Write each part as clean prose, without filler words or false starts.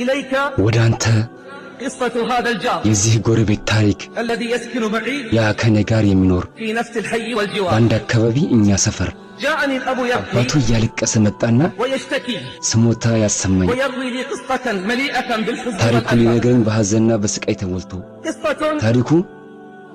إليك ودانت قصة هذا الجار يزيه غربت تاريخ الذي يسكن معي يا كنغار يمنور في نفس الحي والجوار باند አካባቢ እኛ ሰፈር جاءني الأب አባቱ يبكي እያለቀሰ መጣና ويشتكي ስሞታ ያሰማኝ ويروي لي قصة مليئة بالحزن ታሪኩ والألم ሊነግረኝ በሐዘንና በስቃይ ተሞልቶ قصة ታሪኩ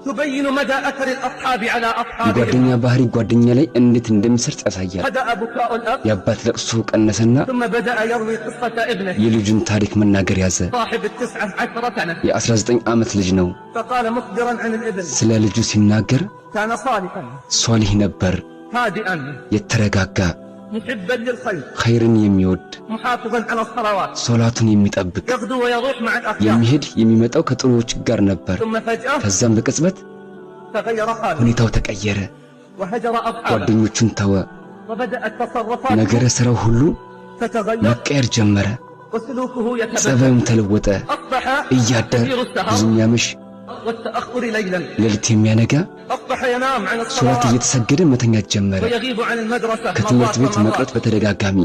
تبين مدى أثر الأصحاب على أصحابهم የጓደኛ ባህሪ ጓደኛ ላይ እንዴት እንደሚሰርጽ ያሳያል بدأ بكاء الأب የአባት ለቅሶ ቀነሰና ثم بدأ يروي قصة ابنه የልጁን ታሪክ መናገር ያዘ صاحب 19 سنة የ19 ዓመት ልጅ ነው فقال مخبرا عن الابن ስለ ልጁ ሲናገር كان صالحا ሷሊህ ነበር هادئا የተረጋጋ محبا للخير ኸይርን የሚወድ محافظا على الصلوات ሶላቱን የሚጠብቅ يغدو ويروح مع الأخيار የሚሄድ የሚመጣው ከጥሩዎች ጋር ነበር ثم فجأة ከዛም በቅጽበት تغير حاله ሁኔታው ተቀየረ وهجر أصحابه ጓደኞቹን ተወ وبدأت تصرفاته ነገረ ስራው ሁሉ تتغير መቀየር ጀመረ وسلوكه يتبدل ጸባዩም ተለወጠ أصبح እያደር كثير السهر ብዙ የሚያመሽ والتأخر ليلا ሌሊት የሚያነጋ أصبح ينام عن ሶላት الصلوات እየተሰገደ መተኛት ጀመረ ويغيب عن المدرسة ከትምህርት ቤት مرات መቅረት በተደጋጋሚ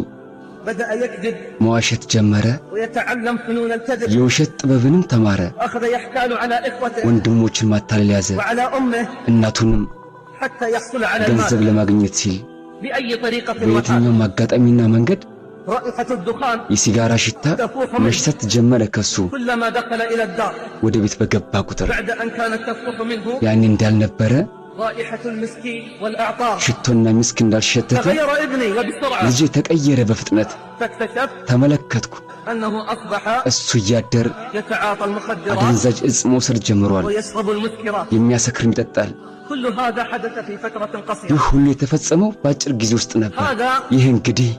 بدأ يكذب መዋሸት ጀመረ ويتعلم فنون الكذب የውሸት ጥበብንም ተማረ أخذ يحتال على إخوته ወንድሞችን ማታለል ያዘ وعلى أمه እናቱንም حتى يحصل على ገንዘብ المال ለማግኘት ሲል بأي طريقة وحال በየትኛውም አጋጣሚና መንገድ رائحة الدخان የሲጋራ ሽታ መሽተት ጀመረ ከሱ كلما دخل إلى الدار ወደ ቤት በገባ ቁጥር بعد أن كانت تفرح منه ያኔ እንዳልነበረ رائحة المسك والأعطار ሽቶና ሚስክ እንዳልሸተተ تغير ابني وبسرعة ልጄ ተቀየረ በፍጥነት فاكتشفت ተመለከትኩ أنه أصبح እሱ እያደር يتعاطى المخدرات አደንዛዥ እጽ መውሰድ ጀምሯል ويشرب المسكرات የሚያሰክርም ይጠጣል كل هذا حدث في فترة ይህ قصيرة ሁሉ የተፈጸመው በአጭር ጊዜ ውስጥ ነበር هذا ይህ እንግዲህ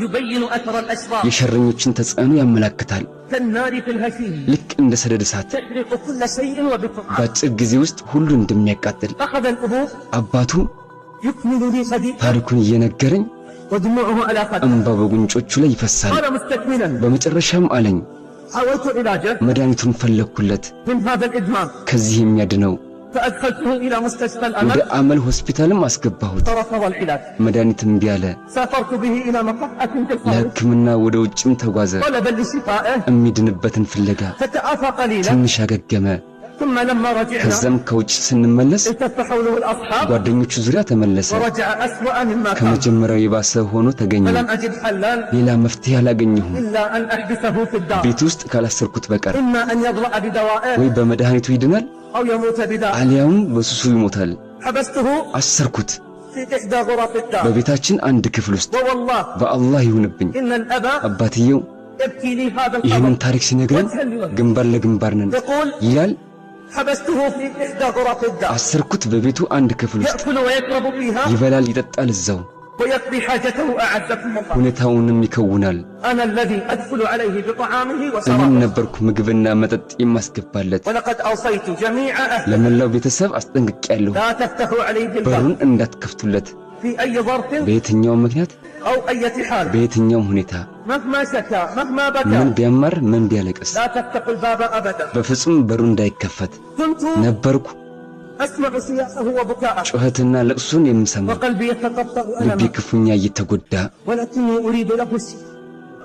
يبين أثر الأشرار የሸረኞችን ተጽዕኖ ያመለክታል كالنار في الهشيم ልክ እንደ ሰደድ እሳት تحرق كل شيء وبسرعة በአጭር ጊዜ ውስጥ ሁሉ እንደሚያቃጥል أخذ الأبوة አባቱ يكمل لي قديما ታሪኩን እየነገረኝ ودموعه على خده እንባ በጉንጮቹ ላይ ይፈሳል قال مستكملا በመጨረሻም አለኝ حاولت علاجه መድኃኒቱን ፈለግኩለት من هذا الإدمان ከዚህ የሚያድነው فأدخلته إلى مستشفى ወደ الأمل አመል ሆስፒታልም አስገባሁት فرفض العلاج መድኃኒት እምቢ አለ سافرت به إلى مصحة في الخارج ለሕክምና ወደ ውጭም ተጓዘ طلبا لشفائه የሚድንበትን ፍለጋ فتعافى قليلا ትንሽ አገገመ ثم لما رجعنا ከዛም ከውጭ ስንመለስ التف حوله الأصحاب ጓደኞቹ ዙሪያ ተመለሰ ورجع أسوأ مما كان ከመጀመሪያው የባሰ ሆኖ ተገኘ فلم أجد حلا ሌላ መፍትሄ አላገኘሁም إلا أن أحبسه في الدار ቤት ውስጥ ካላሰርኩት በቀር إما أن يضرأ بدوائه ወይ በመድኃኒቱ ይድናል أو يموت بدائه አሊያውም በሱሱ ይሞታል حبسته አሰርኩት في إحدى غرف الدار በቤታችን አንድ ክፍል ውስጥ ووالله በአላህ ይሁንብኝ إن الأب አባትየው يبكي لي هذا ይህንን الخبر ታሪክ ሲነግረን وجها لوجه ግንባር ለግንባር ነን يقول ይላል حبسته في إحدى غرف الدار አሰርኩት በቤቱ አንድ ክፍል ውስጥ يأكل ويشرب فيها ይበላል ይጠጣል እዛው ويقضي حاجته أعزكم الله ሁኔታውንም ይከውናል أنا الذي أدخل عليه بطعامه እኔም وشرابه ነበርኩ ምግብና መጠጥ የማስገባለት ولقد أوصيت جميع أهله ለመላው ቤተሰብ አስጠንቅቄያለሁ لا تفتحوا عليه الباب በሩን እንዳትከፍቱለት في أي ظرف በየትኛውም ምክንያት أو أي حال በየትኛውም ሁኔታ مهما شكا مهما ምን بكى ቢያማር ምን ቢያለቅስ لا تفتحوا الباب أبدا በፍጹም በሩ እንዳይከፈት كنت ነበርኩ أسمع صياحه وبكاءه ጩኸትና ለቅሶን የምሰማ وقلبي يتقطع ልቤ ألما ክፉኛ እየተጎዳ ولكني أريد له الشفاء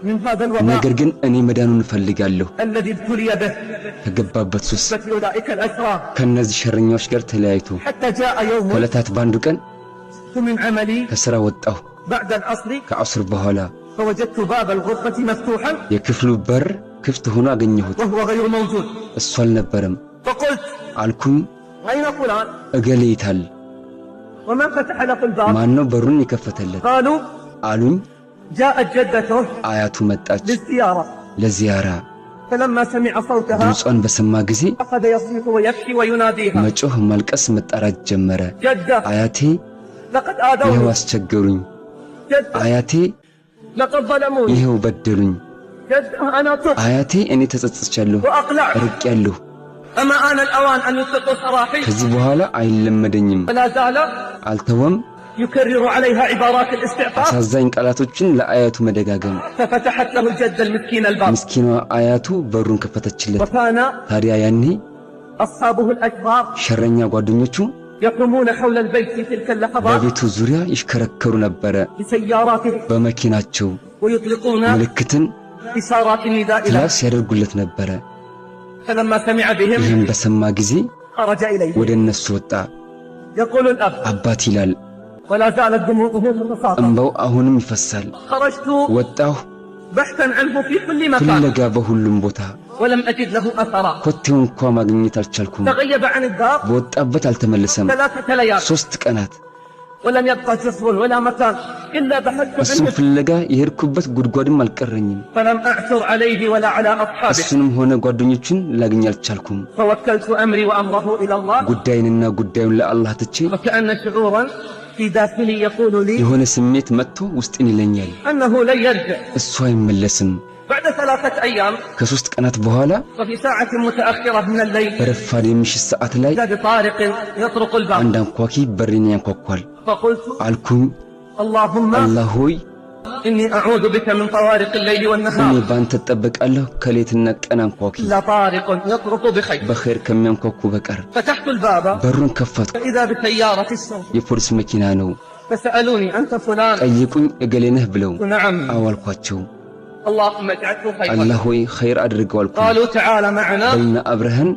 من هذا ነገር الوباء ግን እኔ መዳኑን እፈልጋለሁ الذي ابتلي به ከገባበት ሱስ بسبب أولئك الأشرار ከነዚህ ሸረኛዎች ጋር ተለያይቶ حتى جاء يوم ከዕለታት በአንዱ ቀን من عملي ከሥራ ወጣሁ بعد العصر ከዐሱር በኋላ فوجدت باب الغرفة مفتوحا የክፍሉ በር ክፍት ሆኖ አገኘሁት وهو غير موجود እሱ አልነበረም فقلت አልኩኝ أين فلان እገሌ ይታል وما فتح له الباب ማን ነው በሩን የከፈተለት قالوا አሉኝ جاءت جدته አያቱ መጣች للزيارة ለዚያራ فلما سمع صوتها ድምጿን በሰማ ጊዜ أخذ يصيح ويبكي ويناديها መጮህ ማልቀስ መጣራት ጀመረ جدة አያቴ لقد ይኸው آذوني አስቸገሩኝ جدة አያቴ لقد ظلموني ይኸው በደሉኝ جدة أنا تبت አያቴ እኔ ተጸጽቻለሁ وأقلعت ርቄያለሁ أما آن الأوان أن يطلق سراحي ከዚህ በኋላ አይለመደኝም ولا زال አልተወም يكرر عليها عبارات الاستعطاف አሳዛኝ ቃላቶችን ለአያቱ መደጋገም ففتحت له الجدة المسكين الباب ምስኪኗ አያቱ በሩን ከፈተችለት وكان ታዲያ ያኔ أصحابه الأشرار ሸረኛ ጓደኞቹ يقومون حول البيت في تلك اللحظات በቤቱ ዙሪያ ይሽከረከሩ ነበረ بسياراتهم በመኪናቸው ويطلقون ምልክትን إشارات النداء له ክላስ ያደርጉለት ነበረ። فلما سمع بهم ይህም በሰማ ጊዜ خرج إليه ወደ እነሱ ወጣ። يقول الأب አባት ይላል፣ ولا زالت دموعه متساقطة እንባው አሁንም ይፈሳል። خرجت ወጣሁ بحثا عنه في كل مكان ፍለጋ በሁሉም ቦታ ولم أجد له أثرا ኮቴው እንኳ ማግኘት አልቻልኩም። تغيب عن الدار በወጣበት አልተመለሰም። 3 ليال 3 ቀናት ولم يبقى جسر ولا مكان إلا بحثت እሱም عنه ፍለጋ የሄድኩበት ጉድጓድም አልቀረኝም። فلم أعثر عليه ولا على أصحابه እሱንም ሆነ ጓደኞቹን ላገኝ አልቻልኩም። فوكلت أمري وأمره إلى الله ጉዳይንና ጉዳዩን ለአላህ ትቼ وكأن شعورا في داخلي يقول لي የሆነ ስሜት መጥቶ ውስጤን ይለኛል፣ أنه لن يرجع እሱ አይመለስም። بعد 3 أيام ከ3 ቀናት በኋላ وفي ساعة متأخرة من الليل በረፋድ የምሽት ሰዓት ላይ جاء بطارق يطرق الباب አንድ አንኳኪ በሬን ያንኳኳል። فقلت አልኩኝ፣ اللهم አላህ ሆይ إني أعوذ بك من طوارق الليل እኔ والنهار ባንተ እጠበቃለሁ ከሌትና ቀን አንኳኪ لا طارق يطرق بخير በኸይር ከሚያንኳኩ በቀር። فتحت الباب በሩን ከፈትኩ። فإذا بسيارة الشرطة የፖሊስ መኪና ነው። فسألوني أنت فلان ጠይቁኝ፣ እገሌ ነህ ብለው نعم አዋልኳቸው። اللهم اجعله خيرا አላህ ሆይ ኸይር አድርገው አልኩኝ። قالوا تعالى معنا በልና አብረህን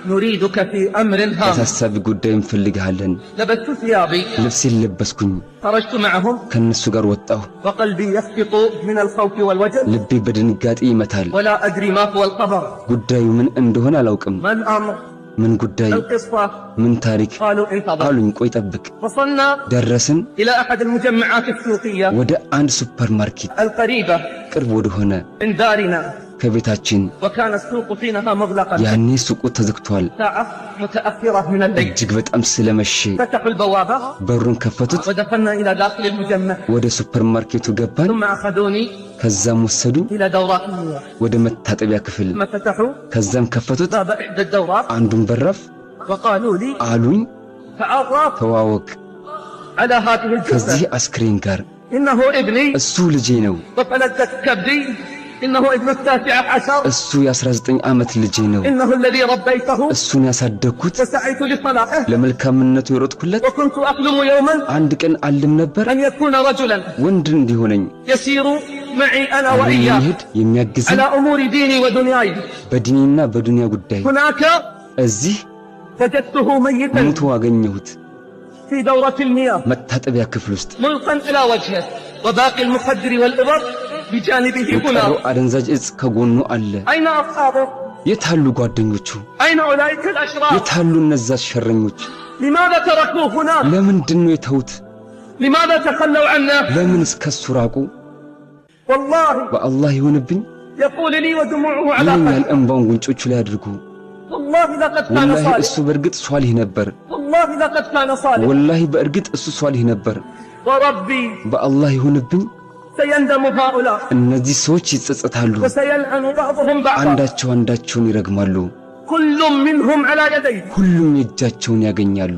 نريدك في أمر هام አሳሳቢ ጉዳይ እንፈልግሃለን። لبست ثيابي ልብሴን ለበስኩኝ፣ خرجت معهم ከነሱ ጋር ወጣሁ። وقلبي يسقط من الخوف والوجل ልቤ በድንጋጤ ይመታል። ولا أدري ما هو الخبر ጉዳዩ ምን እንደሆነ አላውቅም። ما الأمر ምን ጉዳይ፣ القصة ምን ታሪክ قالوا انتظر አሉኝ። ቆይ ጠብቅ። وصلنا ደረስን إلى أحد المجمعات السوقية ወደ አንድ ሱፐር ማርኬት القريبة ቅርብ ወደ ሆነ من دارنا ከቤታችን። وكان السوق حينها مغلقا ያኔ ሱቁ ተዘግቷል። ساعة متأخرة من الليل እጅግ በጣም ስለመሸ فتحوا البوابة በሩን ከፈቱት። ودخلنا إلى داخل المجمع ወደ ሱፐር ማርኬቱ ገባን። ثم أخذوني ከዛም ወሰዱኝ إلى دورات المياه ወደ መታጠቢያ ክፍል። ثم فتحوا ከዛም ከፈቱት باب إحدى الدورات አንዱን በራፍ وقالوا لي አሉኝ፣ تعرف ተዋወቅ على هذه الجثة ከዚህ አስክሬን ጋር። إنه ابني እሱ ልጄ ነው። وفلذت كبدي إنه ابن 19 እሱ የ19 ዓመት ልጄ ነው። إنه الذي ربيته እሱን ያሳደግኩት وسعيت لصلاحه ለመልካምነቱ የሮጥኩለት። وكنت أحلم يوما አንድ ቀን አልም ነበር أن يكون رجلا ወንድ እንዲሆነኝ يسير معي أنا አብሮኝ وإياه የሚሄድ የሚያግዘኝ على أمور ديني ودنياي በዲኔና በዱንያ ጉዳይ። هناك እዚህ وجدته ميتا ሙቶ አገኘሁት في دورة المياه መታጠቢያ ክፍል ውስጥ። ملقا إلى وجهه وباقي المخدر والإبر بجانبه هنا የቀረው አደንዛዥ እጽ ከጎኑ አለ። أين أصحابه؟ የታሉ ጓደኞቹ? أين أولئك الأشرار؟ የታሉ እነዛ ሸረኞች? لماذا تركوه هناك؟ ለምንድን ነው የተውት? لماذا تخلوا عنا؟ ለምንስ ከሱ ራቁ? والله በአላህ ይሁንብኝ يقول لي ودموعه على ይለኛል፣ قلبي እንባውን ጉንጮቹ ላይ አድርጉ። والله لقد كان ወላሂ صالح እሱ በእርግጥ ሷሊህ ነበር። والله لقد كان صالح ወላሂ በእርግጥ እሱ ሷሊህ ነበር። وربي በአላህ ይሁንብኝ سيندم هؤلاء እነዚህ ሰዎች ይጸጸታሉ። وسيلعن بعضهم بعضا አንዳቸውን ይረግማሉ። كل منهم على يديه ሁሉም የእጃቸውን ያገኛሉ።